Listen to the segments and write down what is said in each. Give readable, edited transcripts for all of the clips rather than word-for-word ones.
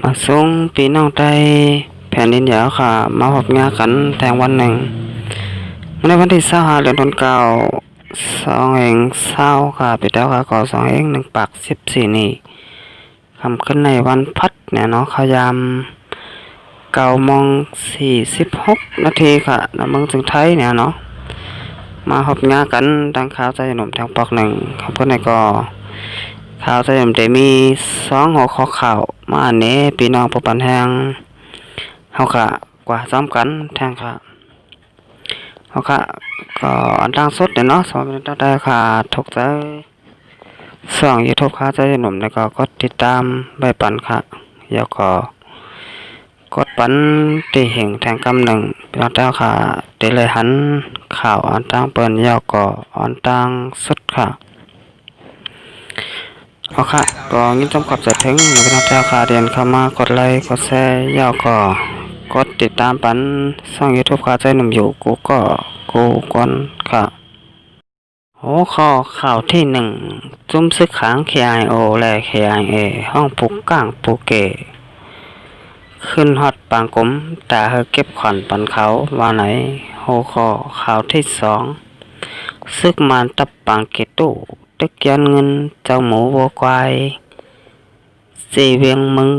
มาส่งพี่น้องไทยแผ่นดินใหญ่ค่ะมาพบงานกันแทงวันหนึ่งในวันที่25เดือนธันวาคม2020ค่ะปีเตาค่ะก่อ2114นี่คำขึ้นในวันพัดเนี่ยเนาะขยาม9:46 นาทีค่ะน้ำเมืองถึงไทยเนี่ยเนาะมาพบงานกันดังข่าวใจหนุ่มแทงปอกหนึ่งคำขึ้นในก็ข่าวใจหนุ่มจะมี2หัวข้อข่าวมาอันนี้พี่น้องผู้ปันแหงเฮาค่ะกว่าซ้ำกันแทงค่ะเฮาค่ะก็อันดังสุดเนี่ยเนาะสำหรับได้ค่ะถูกใจYouTube ค่ะใจหนุ่มแล้วก็กดติดตามใบปันค่ะแล้วก็กดปันตีเหงแทงกำหนึ่งพี่น้องเจ้าค่ะเดี๋ยวเลยหันข่าวอันตั้งเปิ้นยาวก็อันตั้งสุดค่ะเอาค่ะก็งี้จำขอบใจถึงพี่น้องเจ้าค่ะเดินเข้ามากดไลค์กดแชร์ยาวก็กดติดตามปันช่อง YouTube ค่ะใจหนุ่มอยู่กูก็กูก่อนค่ะโอ้ข้อข่าวที่1จุ้มซึกขัง KIO และ KIA ห้องปุกก้างปูเกขึ้นฮอดปางกลมแต่เฮอเก็บขวัญปันเขาว่าไหนโหข้อข่าวที่2ซึกมานตับปางเกตุตึกยันเงินเจ้าหมูวัวควายสีเวียงมึง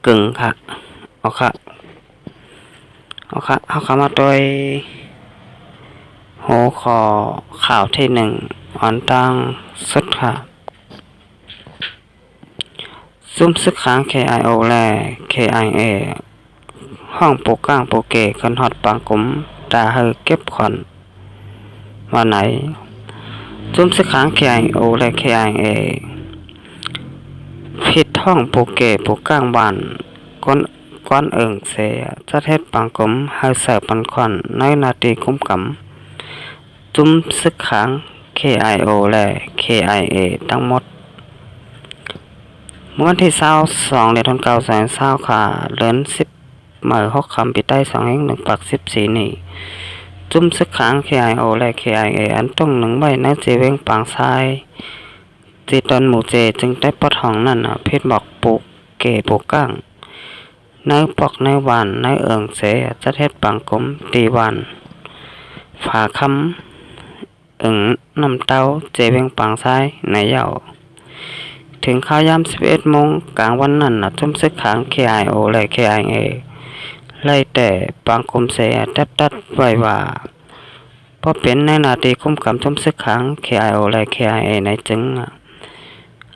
กึ่งค่ะเอาค่ะเอาคำมาโดยโหข้อข่าวที่1อันตั้งสุดค่ะซุ่มซึกขัง KIO และ KIA ห้องปูก้างปูเกขึ้นฮอดปางกลมตาเฮอเก็บขอนว่าไหนซุ่มซึกขัง KIO และ KIA ผิดห้องปูเกปูก้างบ้านก้อนเอิงเสจะเทศปางกลมเฮอเสิร์ฟปันขอนในนาทีคุ้มกำจุ้มซึกขัง KIO และ KIA ทั้งหมดเมื่อวันที่22เดือนธันวาคม2020ค่ะเดือน10หมาย6คำปีใต้2/1/14นี่จุ้มซึกขัง KIO และ KIA อันต้องหนึ่งใบในเจเวงปางซ้ายจีตนหมู่เจจึงได้ปดห้องนั่นเพชรบอกปลูกเก๋ปลูกก้างในปอกในวานในเอิงเสจะเทศปางกลมตีวานฝาคำอึ่งน้ำเต้าเจเวงปางซ้ายในเหย่าถึงข้าวยาม11 โมงกลางวันนั้นจุ้มซึกขัง KIO และ KIA ไล่แต่ปางกลมเสตัดไว้ว่าเพราะเป็นในนาทีคุ้มกำจุ้มซึกขัง KIO และ KIA ในจึง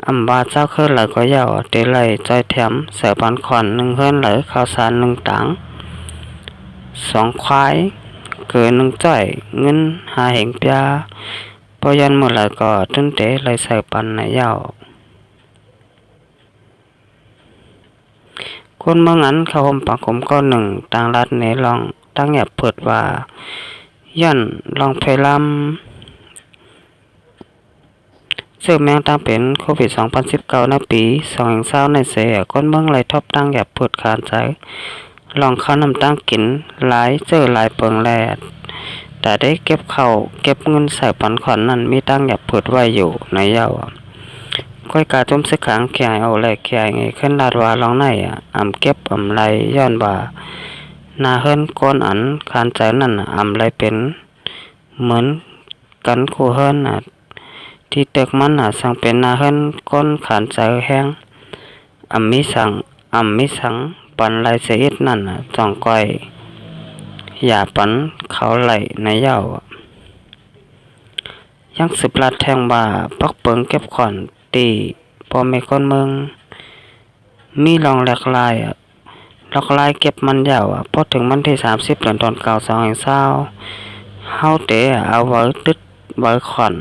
อำบาเจ้าเคลื่อนไหลก็ยาวเตไลจอยแถมเสือปันขอน1เคลื่อนไหลข้าวสาร1ตัง2ควายเกิน1จ้อยเงิน5เหงปยาพอยันหมดแล้วก็ตึ้นเตไลเสือปันในยาวคนเมืองนั้นเขาห่มปากผมก็ต่างรัฐในลองตั้งแอบเปิดว่าย่นลองเพลำเสื้อแมงตั้งเป็นโควิด2019ในปี2020ในเสียคนเมืองไหลทบตั้งแอบเปิดคานใจลองข้าวน้ำตั้งกินหลายเจอหลายเปิงแลดแต่ได้เก็บเงินใส่ปันขอนนั้นมีตั้งแอบเปิดไว้อยู่ในเย้าก้อยกาจุ้มซึกขัง KIO และ KIA ขึ้นลาดว่าลองในเก็บไรย้อนว่านาเฮิรนก้นอันคานใจนั่นไรเป็นเหมือนกันคู่เฮิรนที่เตึกมันสั่งเป็นนาเฮิรนก้นขานใจแห้งมิสังปันไรเสียดนั่นจ่องก้อยอย่าปันเขาไหลในเย้ายังสืบลัดแทงบ่าปักเปิงเก็บขอนตีพอไม่คนเมืองมีลองหลากหลายเก็บมันยาวพอถึงมันที่30เดือนตอนเก่า2/20เฮาเตะเอาไว้ตึดไว้ขอน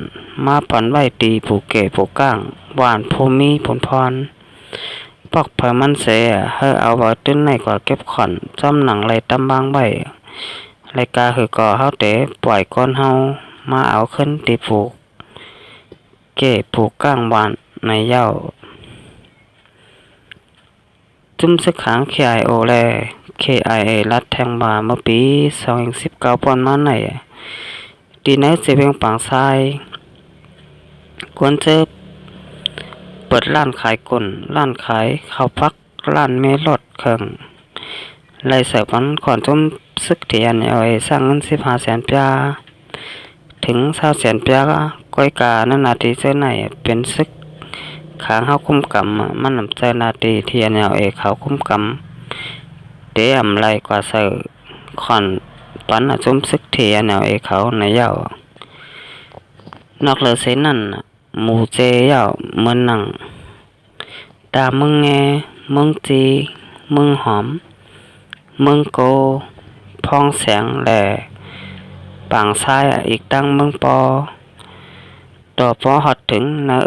มาปันไว้ตีผูกเก๋ผูกก้างหวานภูมิผลพรปอกเผยมันเสเฮาเอาไว้ตึ้นในกว่าเก็บขอนจำหนังไรตำบางใบรายกาคือก่อเฮาเตะปล่อยก้อนเฮามาเอาขึ้นตีผูกเก๋ผูกก้างหวานในเย้าจุ้มซึกขัง KIO และ KIA รัดแทงบาเมื่อปี2019ปอนมาในดีในเสเวียงปางซ้ายควรเจอเปิดร้านขายกลร้านขายข้าวพัก ล้านเมตรลดเครื่องไล่เสิร์ฟมันก่อนจุ่มซึกเทียนเอาไอ้สร้างเงิน15 แสนปีถึง20 แสนปีก็ก้อยกานั่นนาทีเจอไหนเป็นซึกขางเฮาคุ้มกำมันนำเจอนาทีเทียนเอาไอ้เขาคุ้มกำเดี๋ยวไรกว่าเสิร์ขอนปันจุ่มซึกเทียนเอาไอ้เขาในเย้านอกเลยเส้นนั่นหมูเจเย้าเมืองนังตามึงแงมึงจีมึงหอมมึงโกพองแสงแหล่ปางซ้ายอีกตั้งมึงปอต่อปอฮอดถึงนา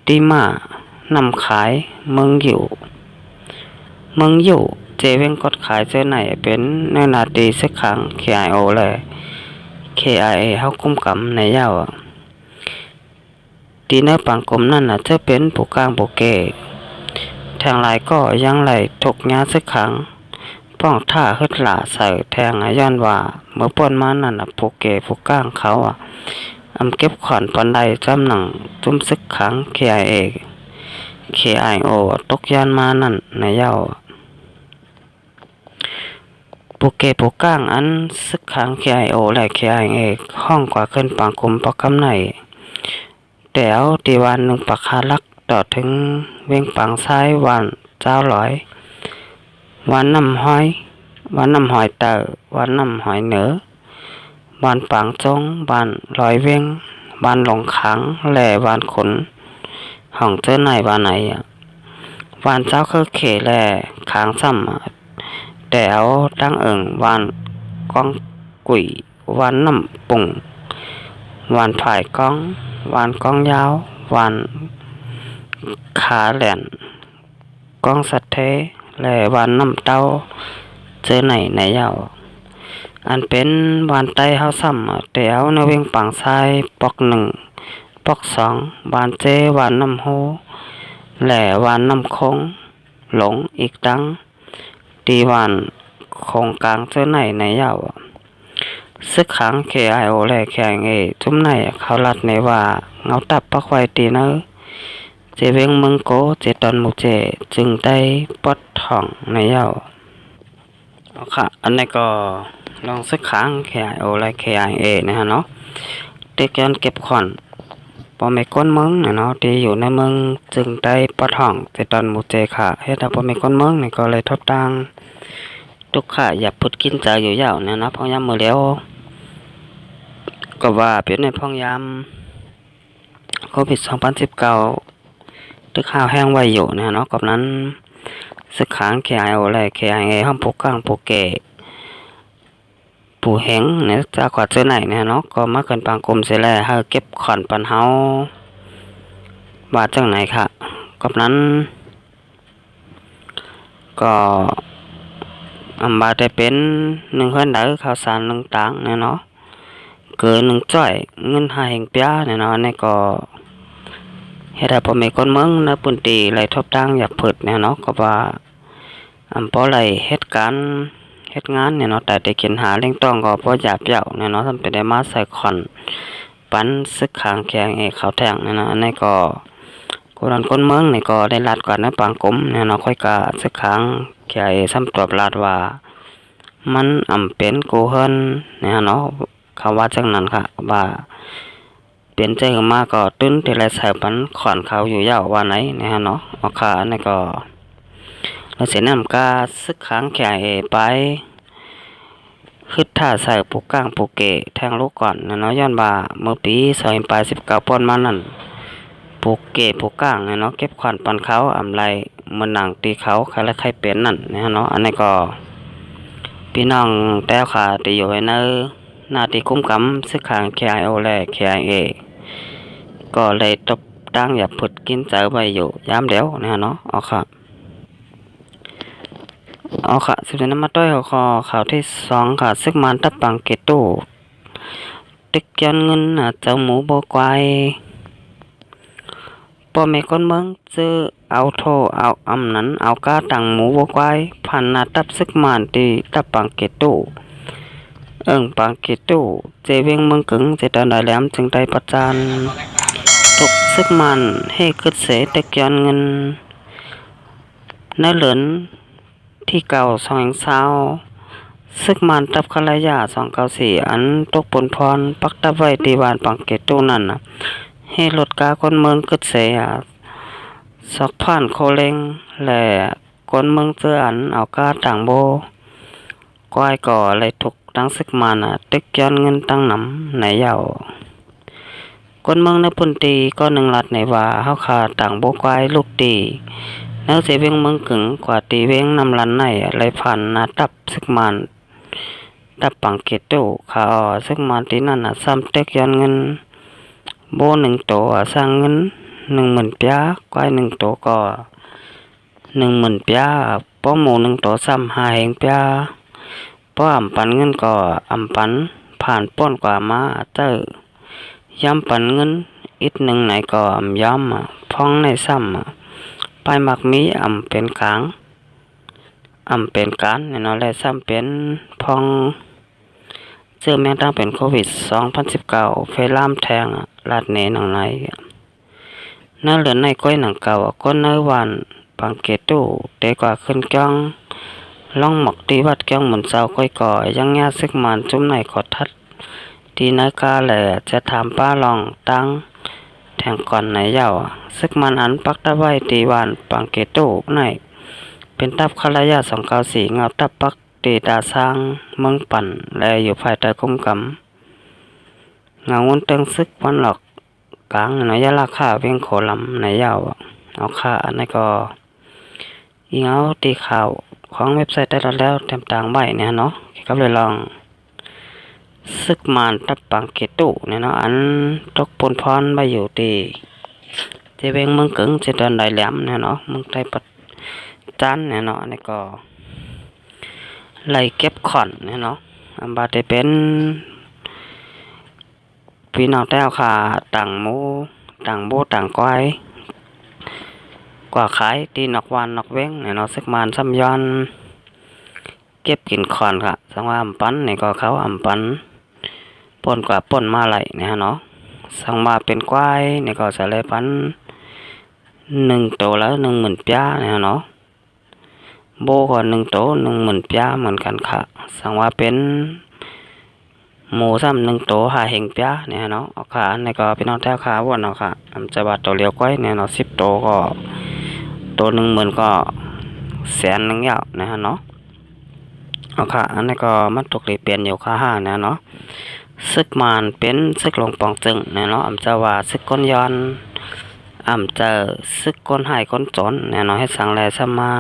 ตีมานำขายมึงอยู่เจเว้งกดขายเจอไหนเป็นในนาทีสักครั้ง KIO เลย KIA เฮาคุ้มกำในเย้าตีเนื้อปังกลมนั่นจะเป็นผู้กลางผู้เกแทงหลายก็ยังไหลถกยาสักครั้งป้องท่าฮึดหล่าใส่แทงย้อนว่าเมื่อป่นมานั่นผู้เกผู้กลางเขาเก็บขวัญปันใดจำหนังจุ่มซึกขัง KIO ตกยานมานั่นในเย้าผู้เกผู้กลางอันซึกขัง KIO และ KIA ห้องกว่าขึ้นปังกลมปกำไหนแต่เอาตีวันหนึ่งปักคาลักต่อถึงเวียงปังซ้ายวันเจ้าหลอยวันน้ำห้อยเตอวันน้ำหอยเหนือวันปังจงวันลอยเวียงวันหลงขังแหล่วันขนห้องเจอไหนวันไหนวันเจ้าคือเขแหล่ขางซ้ำแต่เอาตั้งวันก้องกุยวันน้ำปุ่งวันผายก้องวันก้องยาววันขาแหลนก้องสัตเทและวันน้ำเต้าเจอไหนในเย้าอันเป็นวันไต้เฮาซ้ำแต่เอาในเวียงปังซ้ายปอก1ปอก2วันเจวันน้ำโฮและวันน้ำคงหลงอีกตั้งตีวันคงกลางเจอไหนในเย้าซึกขัง KIO และ KIA จุ่มไหนเขาลัดในว่าเงาตับปักไว้ตีเนอเจเวงเมืองโกเจตอนหมูเจจึงได้ปลดท่องในเย้าค่ะอันนี้ก็ลองซึกขัง KIO และ KIA นะฮะเนาะเด็กยันเก็บขวัญพอไม่ก้นเมืองเนาะที่อยู่ในเมืองจึงได้ปลดท่องเจตอนหมูเจค่ะเฮ็ดให้พอไม่ก้นเมืองนี่ก็เลยทบตังทุกข่าอย่าพุดกินใจอยู่ยาวเนี่ยนะพ่อยามมือแล้วก็ว่าเป็นในพ่อยามโควิด2019ตึกข้าวแห้งไว้อยู่เนี่ยเนาะกับนั้นสึกขาง KIO และ KIA ห้องปกกลางปกเกปู่แหงเนี่ยจะกว่าเจอไหนเนี่ยเนาะก็มาเกินปังกลมเสียแล้วให้เก็บขอนปันเฮาว่าจังไหนค่ะกับนั้นก็บาได้เป็น1เฮือนใดข้าวสาร1ตังเนี่ยเนาะเกิน1จ้อยเงิน5แห่งเปียเนี่ยเนาะนี่ก็เฮ็ดให้พ่อแม่คนเมืองนะปุ่นตีไหลทบตังอยากเพิดเนี่ยเนาะก็ว่าพอไหลเฮ็ดงานเนี่ยเนาะแต่ได้กินหาเลี้ยงต้องก็บ่อยากเปียวเนี่ยเนาะทำเป็นได้มาใส่ขอนปันซึกขางแขงเขาแทงเนี่ยเนาะอันนี้ก็คนเมืองนี่ก็ได้รัดก่อนในปางกลมเนี่ยเนาะค่อยกะซึกขางแขซ้ำตอบรัดว่ามันเป็นกูเฮิรนเนี่ยเนาะเขาว่าจังนั้นค่ะว่าเป็นใจขึ้นมาก็ตื้นที่ไรใส่ปันขอนเขาอยู่ยาวว่าไหนเนี่ยเนาะเอาขาอันนี้ก็เราเสียน้ำกาซึกขางแขไปคือถ้าใส่ปลูกก้างปลูกเกแทงลูกก่อนนะเนาะย้อนบ่าเมื่อปี2019ป้นมานั่นปลูกเกปลูกก้างเนาะเก็บขวัญปันเขาไรมันหนังตีเขาใครและใครเป็นนั่นนะเนาะอันนี้ก็พี่น้องแต้วขาตีอยู่ในหน้าที่คุ้มกำซึกขาง KIO และ KIA ก็เลยตบตั้งอย่าผุดกินเจอไปอยู่ย้ำเดี๋ยวนะเนาะเอาค่ะสุดท้ายมาต้อยข่าวที่2ค่ะซึกมันตับปังเกตูตึกยันเงินเจ้าหมูโบกวายพ่อแม่คนเมืองซื้อเอาโทเอานั้นเอาก้าตังหมูโบกวายพันนาตับซึกมันตีตับปังเกตูปังเกตูเจเวงเมืองกึ่งเจตอนได้แหลมจึงได้ประจานตกซึกมันให้ขึ้นเสตึกยันเงิน ในเหลือนที่เก่าสองเศร้าซึกมันตับคลายา294อันตกปนพรปักตะไว้ตีบานปังเกตตู้นั่นให้รถกาคนเมืองกึดเสียสอกผ่านโคเลงและคนเมืองเจออันเอากาต่างโบก้อยก่ออะไรถูกตั้งซึกมันตึกย้อนเงินตั้งนำไหนยาวคนเมืองในปุ่นตีก็หนึ่งลัดในว่าเฮาขาต่างโบก้อยลูกตีแล้วเสียเวียงเมืองกึ่งกว่าตีเวียงนำลันไหนอะไรผ่านตับซึกมันตับปังเกตตู้ขาซึกมันตีนั่นซ้ำตึกย้อนเงินโบ1ตัวสร้างเงิน10,000ปีก้อย1ตัวก็10,000ปีป้อหมู1ตัวซ้ำ5แห่งปีป้ออำปันเงินก็อำปันผ่านป้นกว่ามาเตอย้ำปันเงินอีกหนึ่งไหนก็อำย้ำพ้องในซ้ำไปมักมีอำเป็นกลางอำเป็นการเนาะและซ้ำเป็นพ้องเชื่อแม่งตั้งเป็นโควิด2019เฟลามแทงลาดเนหนังไหนเนื้อเหลือในก้อยหนังเก่าก็เนื้อวันปังเกตู้เตกว่าขึ้นจ้องล่องหมกตีวัดจ้องหมุนเสาก้อยก่อยังแง่ซึกมันจุ้มในขอทัดทีนักกาแหล่จะทำป้าลองตั้งแทงก่อนไหนเย้าซึกมันอันปักตะไว้ตีวันปังเกตู้ในเป็นตับคลายา294เงาตับปักตีดาสร้างเมืองปั่นและอยู่ภายใต้คุ้มกำเงาวนเติงซึกวันหลอกกลางในยะราคาเวียงโขลำในยาวเอาค่าในก็อีเงาตีข่าวของเว็บไซต์ได้แล้วเต็มต่างใบเนี่ยเนาะก็เลยลองซึกมานตับปังเกตุเนี่ยเนาะอันตกปนพรไปอยู่ตีเจเวงเมืองกึ่งเจเดินได้แหลมเนี่ยเนาะเมืองไทยปัดจันเนี่ยเนาะในก็ไล่เก็บขอนเนี่ยเนาะอันบาดเป็นพี่น้องแต้วค่ะต่างหมูต่างโบต่างก้อยกว่าขายตีนอกวันนอกเว้งเนี่ยเนาะซึกมานซ้ำย้อนเก็บกินขอนค่ะสังว่าอำปันนี่ก็เขาอำปันป่นกว่าป่นมาไหลเนี่ยเนาะสังมาเป็นก้อยนี่ก็จะเลยปัน1ตัวแล้ว10,000ปีเนี่ยเนาะโบก็1ตัว10,000ปีเหมือนกันค่ะสังว่าเป็นหมูซ้ำ1ตัว5แห่งปีเนี่ยเนาะเอาขานี่ก็พี่น้องแท้ขาวนเนาะค่ะจะบาดตัวเลี้ยวก้อยเนี่ยเนาะ10ตัวก็ตัว10,000ก็100,000ยาวนะฮะเนาะเอาค่ะอันนี้ก็มันตกเลยเปลี่ยนอยู่ค่า5นะเนาะซึกมานเป็นซึกหลงปองจึงนะเนาะอำจะว่าซึกก้นย้อนอำจะซึกก้นหายก้นจนเนี่ยเนาะให้สั่งแลซะมา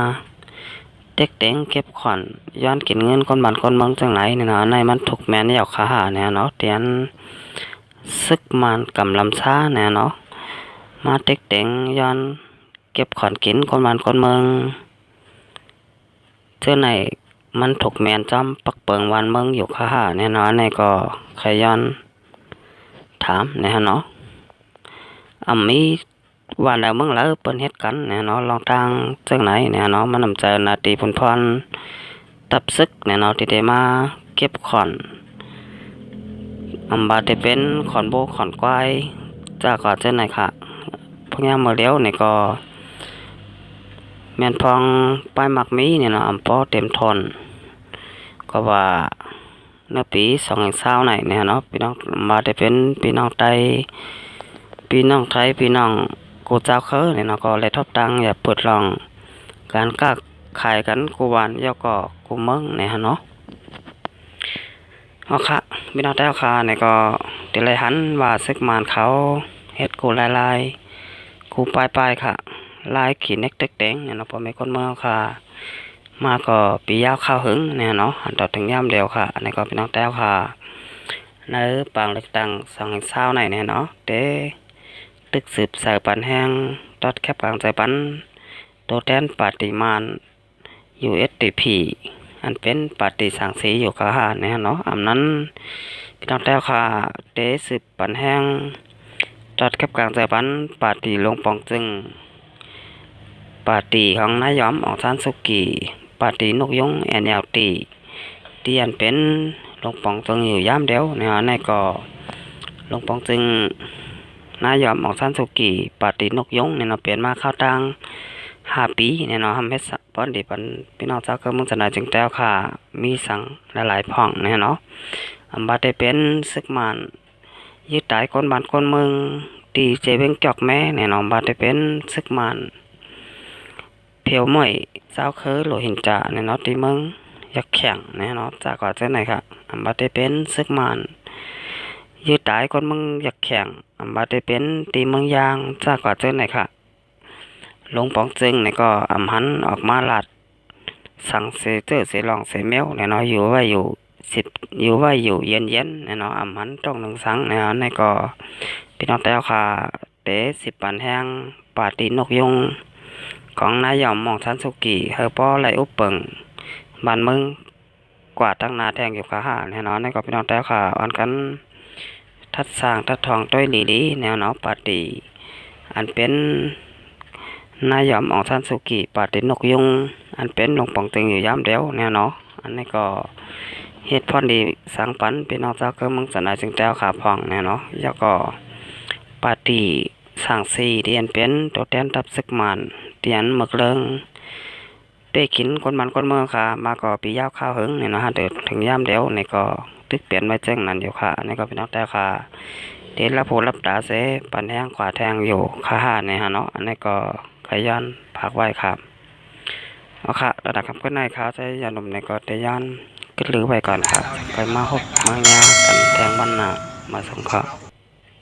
เด็กเต็งเก็บขอนย้อนกินเงินคนบ้านคนเมืองจังไหนเนี่ยเนาะในมันถูกแม่นยาวค่า5เนี่ยเนาะเตียนซึกมานกำลำช้าเนี่ยเนาะมาเด็กเต็งย้อนเก็บขอนกินคนบ้านคนเมืองเท่าไหนมันถูกแมนจอมปักเปิงวันเมืองอยู่ค่าแน่นอนในก็ขย้อนถามเนี่ยเนาะมีวันแล้วเมืองแล้วเปิ้นเฮ็ดกันเนี่ยเนาะลองทางจังไหนเนี่ยเนาะมันนำใจนาตีพลพรตับซึกเนี่ยเนาะที่ได้มาเก็บขอนบาดได้เป็นขอนโบขอนควายจากก็จังไหนค่ะพวกนี้มาเลี้ยวเนี่ยก็แม่นพองป้ายมักมีเนี่ยเนาะปอเต็มทนก็ว่าในปี2020ไหนเนี่ยเนาะพี่น้องมาได้เป็นพี่น้องไทยพี่น้องกูเจ้าเขาเนี่ยเนาะก็เลยทบตังอย่าเปิดลองการค้าขายกันกูวานย่อก็กูเมืองเนี่ยเนาะเอาค่ะพี่น้องแต้วค่ะเนี่ยก็เดี๋ยวเลยหันว่าซึกมานเขาเฮ็ดกูลายกูปลายค่ะลายขีดเน็กเต็กเต็งเนี่ยเนาะพอไม่คนเมืองค่ะมาก็ปียาวข้าวหึงเนี่ยเนาะหันต่อถึงย่ำเดียวค่ะในก็พี่น้องแต้วค่ะในปางเล็กตัง2020ไหนเนี่ยเนาะเด้ตึกสืบสายปันแห้งตอดแคบกลางใจปันตัวแทนปฏิมาน USDP อันเป็นปฏิสังสีอยู่ค่ะเนี่ยเนาะอันนั้นพี่น้องแต้วค่ะเด้สืบปันแห้งตอดแคบกลางใจปันปฏิลงปองจึงปาร์ตี้ของนายอมออกซานสุกีปาร์ตี้นกยงแอนยาวตีที่อันเป็นลงปองจึงอยู่ย่ำเดียวเนี่ยในก็ลงปองจึงนายอมออกซานสุกีปาร์ตี้นกยงเนี่ยเราเปลี่ยนมาเข้าตัง 5 ปีเนี่ยเนาะทำเฮ็ดสะป้อนดีปันพี่น้องเจ้าก็มึงจะน่าจึงแต้วค่ะมีสังหลายๆพ่องเนี่ยเนาะบัดได้เป็นศึกมานยึดตายคนบ้านคนเมืองตีเจเวงจอกแม่เนี่ยเนาะบัดได้เป็นศึกมานเพียวหม่อยเจ้าเคยโหลหินจ่าเนี่ยเนาะที่เมืองอยากแข่งเนี่ยเนาะจากว่าจังไหนค่ะบัดได้เป็นศึกมานยึดตายคนเมืองอยากแข่งบัดได้เป็นตีเมืองยางจากว่าจังไหนค่ะหลวงปองจึงเนี่ยก็หันออกมาลัดสั่งเสเจอเสลองเสแมวเนี่ยเนาะอยู่ไว้อยู่อยู่ไว้อยู่เย็นเนี่ยเนาะหันต้องหนึ่งสังเนี่ยในก็พี่น้องแต้วค่ะเตะ10 ปันแห้งปาตีนกยุงของนายอมมองทันสุกิเฮอป้อไหลอุปเปิงบ้านเมืองกวาดตั้งนาแทงอยู่ขาหาเนี่ยเนาะในก็พี่น้องแต้วค่ะอ่อนกันทัดสร้างทัดทองต้อยหลีลีแนวเนาะปาตีอันเป็นนายอมอองซันสุกิปาตินกยุงอันเป็นหลวงปองตึงอยู่ยามเดียวเนี่ยเนาะอันนี้ก็เฮ็ดพรดีสังปันพี่น้องเจ้าก็มึงสนายจึงแต้วขาพองเนี่ยเนาะแล้วก็ปาติสังสีที่อันเป็นตัวแทนทับศึกมานเตียนหมึกเลิงได้กินคนมันคนเมืองค่ะมาก็ปียาวข้าวหึงเนี่ยเนาะเดินถึงยามเดียวนี่ก็ตึกเปลี่ยนไว้แจ้งนั่นอยู่ค่ะอันนี้ก็พี่น้องแต้วค่ะเดนรับผู้รับตาเสปันแห้งขวาแทงอยู่ขาหาเนี่ยฮะเนาะอันนี้ก็ขยันพักไว้ครับเอาค่ะระดับคำก็ในครับใช้ยาหนุ่มในก็ได้ยันก็ลือไว้ก่อนค่ะไปมาหกมางากันแทงบ้านนามาสงเคราะห์